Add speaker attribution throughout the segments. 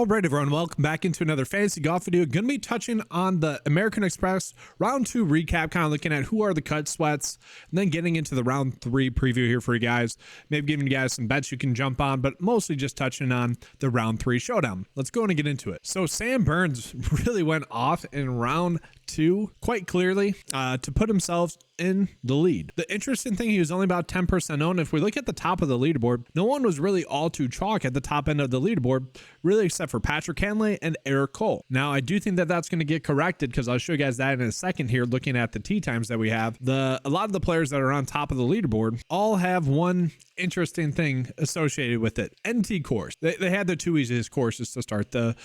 Speaker 1: All right, everyone, welcome back into another fantasy golf video. Going to be touching on the American Express round 2 recap, kind of looking at who are the cut sweats, and then getting into the round 3 preview here for you guys. Maybe giving you guys some bets you can jump on, but mostly just touching on the round 3 showdown. Let's go and get into it. So Sam Burns really went off in round 2 quite clearly to put himself in the lead. The interesting thing, he was only about 10% owned. If we look at the top of the leaderboard, no one was really all too chalk at the top end of the leaderboard, really, except for Patrick Cantlay and Eric Cole. Now, I do think that that's going to get corrected because I'll show you guys that in a second here, looking at the tee times that we have. A lot of the players that are on top of the leaderboard all have one interesting thing associated with it. NT course. They had the 2 easiest courses to start the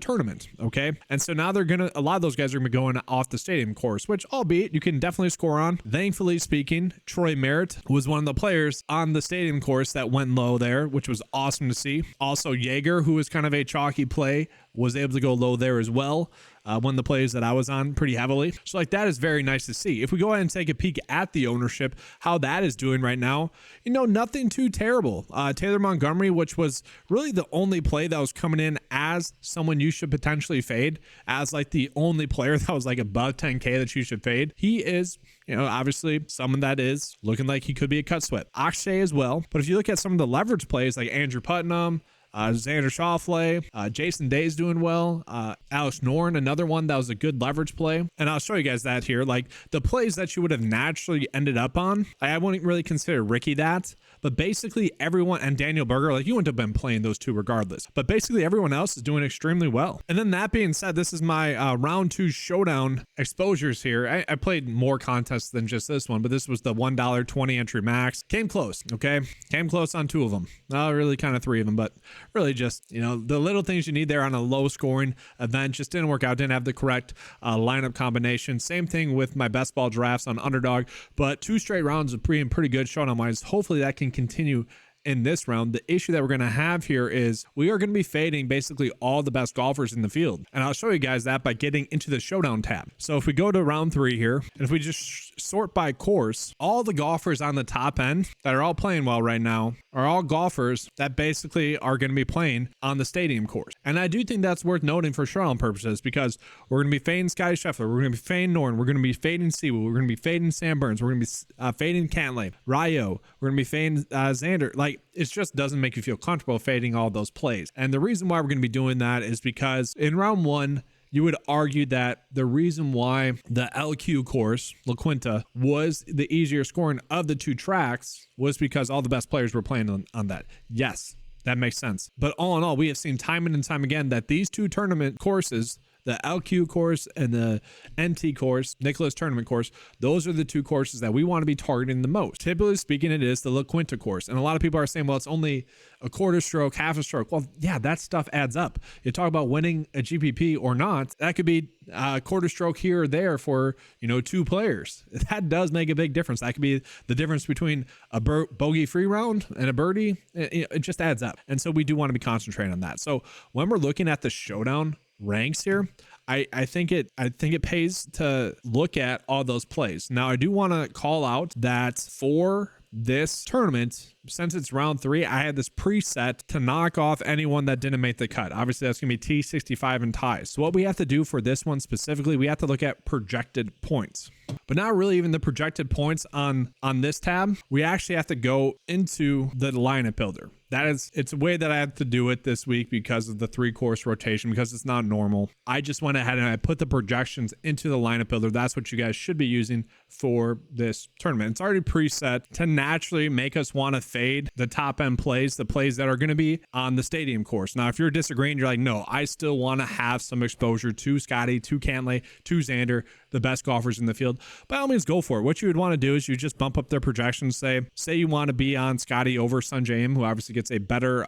Speaker 1: tournament, okay? And so now a lot of those guys are going to be going off the stadium course, which, albeit, you can definitely score on. Thankfully speaking, Troy Merritt was one of the players on the stadium course that went low there, which was awesome to see. Also, Jaeger, who was kind of a chalky play, was able to go low there as well. One of the plays that I was on pretty heavily. So like that is very nice to see. If we go ahead and take a peek at the ownership, how that is doing right now, nothing too terrible. Taylor Montgomery, which was really the only play that was coming in as someone you should potentially fade, as like the only player that was like above 10K that you should fade. He is, obviously someone that is looking like he could be a cut sweat. Akshay as well. But if you look at some of the leverage plays like Andrew Putnam, Xander Schauffele, Jason Day's doing well. Alex Noren, another one that was a good leverage play. And I'll show you guys that here. Like the plays that you would have naturally ended up on, I wouldn't really consider Ricky that. But basically everyone, and Daniel Berger, like you wouldn't have been playing those two regardless. But basically everyone else is doing extremely well. And then that being said, this is my round 2 showdown exposures here. I played more contests than just this one, but this was the $1.20 entry max. Came close, okay? Came close on 2 of them. Not really kind of 3 of them, but really just, the little things you need there on a low scoring event just didn't work out. Didn't have the correct lineup combination. Same thing with my best ball drafts on Underdog, but 2 straight rounds of pretty good showdown wise. Hopefully that can continue in this round. The issue that we're going to have here is we are going to be fading basically all the best golfers in the field. And I'll show you guys that by getting into the showdown tab. So if we go to round 3 here, and if we just sort by course, all the golfers on the top end that are all playing well right now are all golfers that basically are going to be playing on the stadium course. And I do think that's worth noting for showdown purposes because we're going to be fading Scotty Scheffler. We're going to be fading Noren. We're going to be fading Siwoo. We're going to be fading Sam Burns. We're going to be fading Cantlay, Ryo. We're going to be fading Xander. Like, it just doesn't make you feel comfortable fading all those plays. And the reason why we're going to be doing that is because in round 1, you would argue that the reason why the LQ course, La Quinta, was the easier scoring of the 2 tracks was because all the best players were playing on that. Yes, that makes sense. But all in all, we have seen time and time again that these 2 tournament courses, the LQ course and the NT course, Nicklaus Tournament course, those are the 2 courses that we want to be targeting the most. Typically speaking, it is the La Quinta course. And a lot of people are saying, well, it's only a quarter stroke, half a stroke. Well, yeah, that stuff adds up. You talk about winning a GPP or not, that could be a quarter stroke here or there for, 2 players. That does make a big difference. That could be the difference between a bogey free round and a birdie. It just adds up. And so we do want to be concentrating on that. So when we're looking at the showdown ranks here, I think it pays to look at all those plays. Now, I do want to call out that for this tournament, since it's round 3, I had this preset to knock off anyone that didn't make the cut. Obviously, that's going to be T65 and ties. So what we have to do for this one specifically, we have to look at projected points. But not really even the projected points on this tab. We actually have to go into the lineup builder. It's a way that I had to do it this week because of the 3-course rotation, because it's not normal. I just went ahead and I put the projections into the lineup builder. That's what you guys should be using for this tournament. It's already preset to naturally make us want to fade the top end plays, the plays that are going to be on the stadium course. Now, if you're disagreeing, you're like, no, I still want to have some exposure to Scotty, to Cantlay, to Xander, the best golfers in the field. By all means, go for it. What you would want to do is you just bump up their projections. Say you want to be on Scotty over Sungjae Im, who obviously gets a better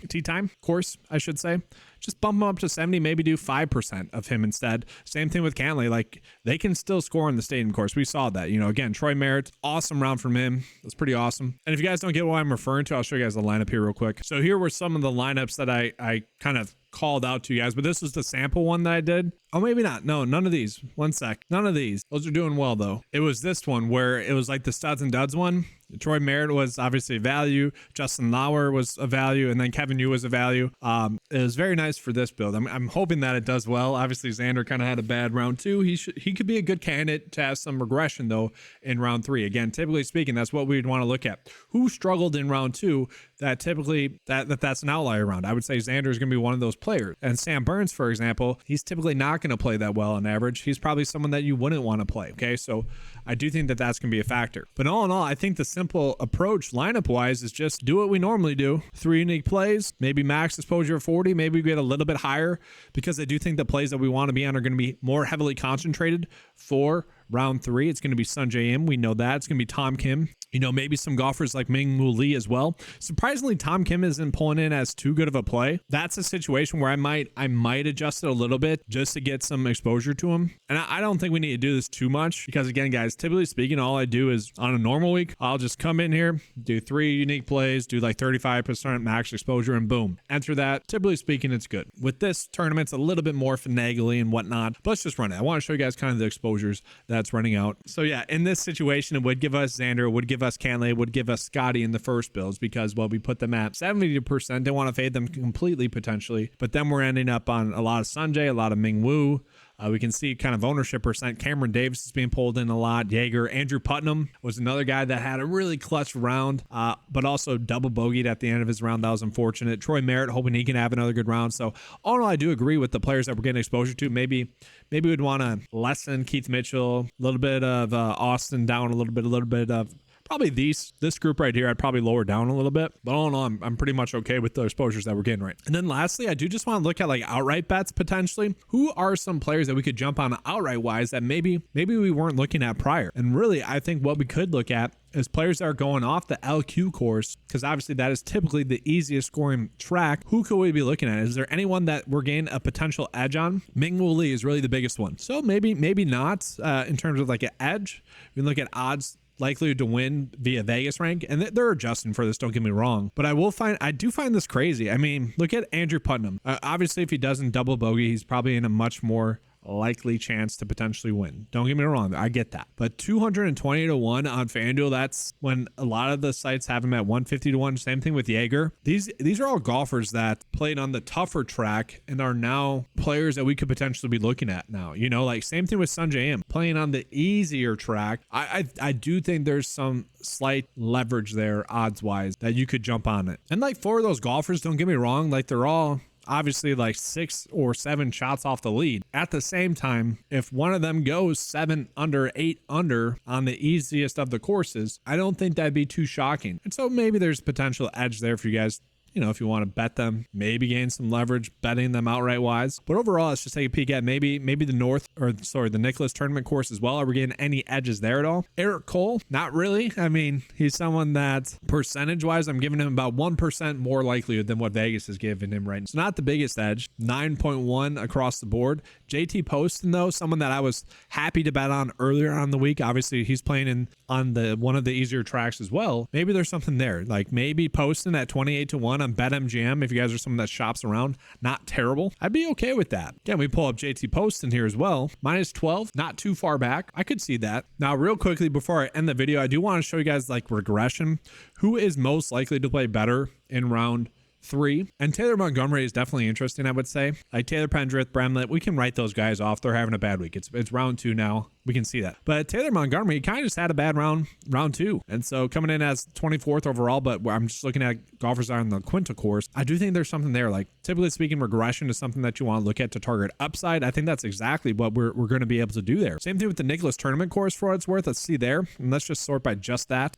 Speaker 1: tee time course, I should say. Just bump him up to 70, maybe do 5% of him instead. Same thing with Cantlay. Like, they can still score on the stadium course. We saw that. Again, Troy Merritt, awesome round from him. That's pretty awesome. And if you guys don't get what I'm referring to, I'll show you guys the lineup here real quick. So here were some of the lineups that I kind of called out to you guys, but this was the sample one that I did. Oh, maybe not. No, none of these. One sec. None of these. Those are doing well, though. It was this one where it was like the studs and duds one. Troy Merritt was obviously a value. Justin Lauer was a value, and then Kevin Yu was a value. It was very nice for this build. I'm hoping that it does well. Obviously, Xander kind of had a bad round 2. He could be a good candidate to have some regression though in round 3. Again, typically speaking, that's what we'd want to look at. Who struggled in round 2? That typically that's an outlier round. I would say Xander is going to be one of those players. And Sam Burns, for example, he's typically not going to play that well on average. He's probably someone that you wouldn't want to play. Okay, so I do think that that's going to be a factor. But all in all, I think the simple approach lineup wise is just do what we normally do. 3 unique plays, maybe max exposure of 40, maybe we get a little bit higher, because I do think the plays that we want to be on are going to be more heavily concentrated for round 3. It's going to be Sungjae Im. We know that. It's going to be Tom Kim. You know, maybe some golfers like Ming-Woo Lee as well. Surprisingly, Tom Kim isn't pulling in as too good of a play. That's a situation where I might adjust it a little bit just to get some exposure to him. And I don't think we need to do this too much, because again, guys, typically speaking, all I do is on a normal week, I'll just come in here, do 3 unique plays, do like 35% max exposure, and boom. Enter that. Typically speaking, it's good. With this tournament, it's a little bit more finagly and whatnot, but let's just run it. I want to show you guys kind of the exposures that's running out. So yeah, in this situation, it would give us Xander, it would give us Cantlay, would give us Scotty in the first builds, because, well, we put them at 70%. They want to fade them completely potentially, but then we're ending up on a lot of Sungjae, a lot of Ming-Woo. We can see kind of ownership percent. Cameron Davis is being pulled in a lot. Jaeger. Andrew Putnam was another guy that had a really clutch round, but also double bogeyed at the end of his round. That was unfortunate. Troy Merritt, hoping he can have another good round. So all in all, I do agree with the players that we're getting exposure to. Maybe we'd want to lessen Keith Mitchell, a little bit of Austin down, a little bit of probably this group right here, I'd probably lower down a little bit, but all in all, I'm pretty much okay with the exposures that we're getting right. And then lastly, I do just want to look at like outright bets potentially. Who are some players that we could jump on outright wise that maybe we weren't looking at prior? And really, I think what we could look at is players that are going off the LQ course, because obviously that is typically the easiest scoring track. Who could we be looking at? Is there anyone that we're getting a potential edge on? Ming-Woo Lee is really the biggest one. So maybe not in terms of like an edge. We can look at odds likely to win via Vegas rank, and they're adjusting for this, don't get me wrong, but I do find this crazy. I mean, look at Andrew Putnam. Obviously, if he doesn't double bogey, he's probably in a much more likely chance to potentially win. Don't get me wrong, I get that. But 220 to 1 on FanDuel, that's when a lot of the sites have him at 150 to 1. Same thing with Jaeger. These are all golfers that played on the tougher track and are now players that we could potentially be looking at now. You know, like same thing with Sungjae Im, playing on the easier track. I do think there's some slight leverage there odds wise that you could jump on it. And like for those golfers, don't get me wrong, like they're all obviously like 6 or 7 shots off the lead. At the same time, if one of them goes 7 under, 8 under on the easiest of the courses, I don't think that'd be too shocking. And so maybe there's potential edge there for you guys. You know, if you want to bet them, maybe gain some leverage betting them outright wise. But overall, let's just take a peek at maybe the Nicklaus tournament course as well. Are we getting any edges there at all? Eric Cole, not really. I mean, he's someone that percentage wise, I'm giving him about 1% more likelihood than what Vegas is giving him right now. So not the biggest edge, 9.1 across the board. JT Poston though, someone that I was happy to bet on earlier on the week. Obviously, he's playing on one of the easier tracks as well. Maybe there's something there. Like maybe Poston at 28 to 1 on BetMGM. If you guys are someone that shops around, not terrible. I'd be okay with that. Again, we pull up JT Poston here as well. Minus 12, not too far back. I could see that. Now, real quickly before I end the video, I do want to show you guys like regression. Who is most likely to play better in round 3? And Taylor Montgomery is definitely interesting, I would say. Like Taylor Pendrith, Bramlett, we can write those guys off. They're having a bad week. It's round 2 now. We can see that. But Taylor Montgomery kind of just had a bad round 2. And so coming in as 24th overall, but I'm just looking at golfers on the Quinta course. I do think there's something there. Like typically speaking, regression is something that you want to look at to target upside. I think that's exactly what we're going to be able to do there. Same thing with the Nicklaus tournament course for what it's worth. Let's see there. And let's just sort by just that.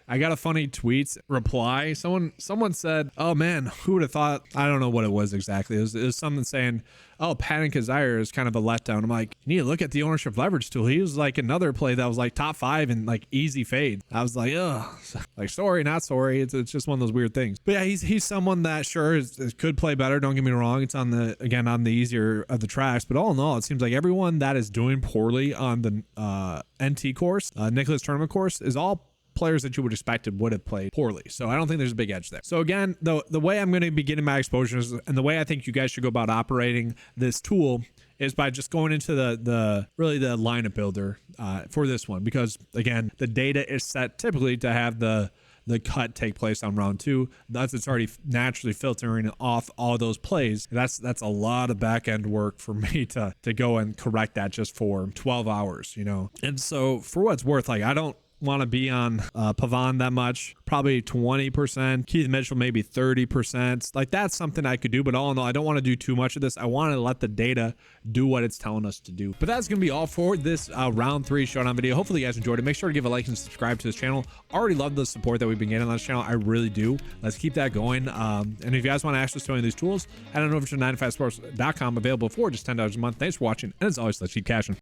Speaker 1: I got a funny tweets reply. Someone said, oh man, who would have thought? I don't know what it was exactly. It was something saying, oh, Patton Kazire is kind of a letdown. I'm like, you need to look at the ownership leverage tool. He was like another play that was like top 5 and like easy fade. I was like, ugh, like sorry, not sorry. It's just one of those weird things. But yeah, he's someone that sure could play better. Don't get me wrong. It's on the easier of the tracks. But all in all, it seems like everyone that is doing poorly on the NT course, Nicklaus tournament course, is all players that you would expect would have played poorly. So I don't think there's a big edge there. So again, the way I'm going to be getting my exposures and the way I think you guys should go about operating this tool is by just going into the really the lineup builder for this one, because again, the data is set typically to have the cut take place on round 2. Thus, it's already naturally filtering off all those plays. That's a lot of back end work for me to go and correct that just for 12 hours, you know. And so for what it's worth, like I don't want to be on Pavon that much, probably 20%, Keith Mitchell maybe 30%. Like that's something I could do, but all in all, I don't want to do too much of this. I want to let the data do what it's telling us to do. But that's going to be all for this round 3 showdown video. Hopefully you guys enjoyed it. Make sure to give a like and subscribe to this channel. Already love the support that we've been getting on this channel. I really do. Let's keep that going. And if you guys want access to any of these tools, head on over to 95sports.com, available for just $10 a month. Thanks for watching, and as always, let's keep cashing.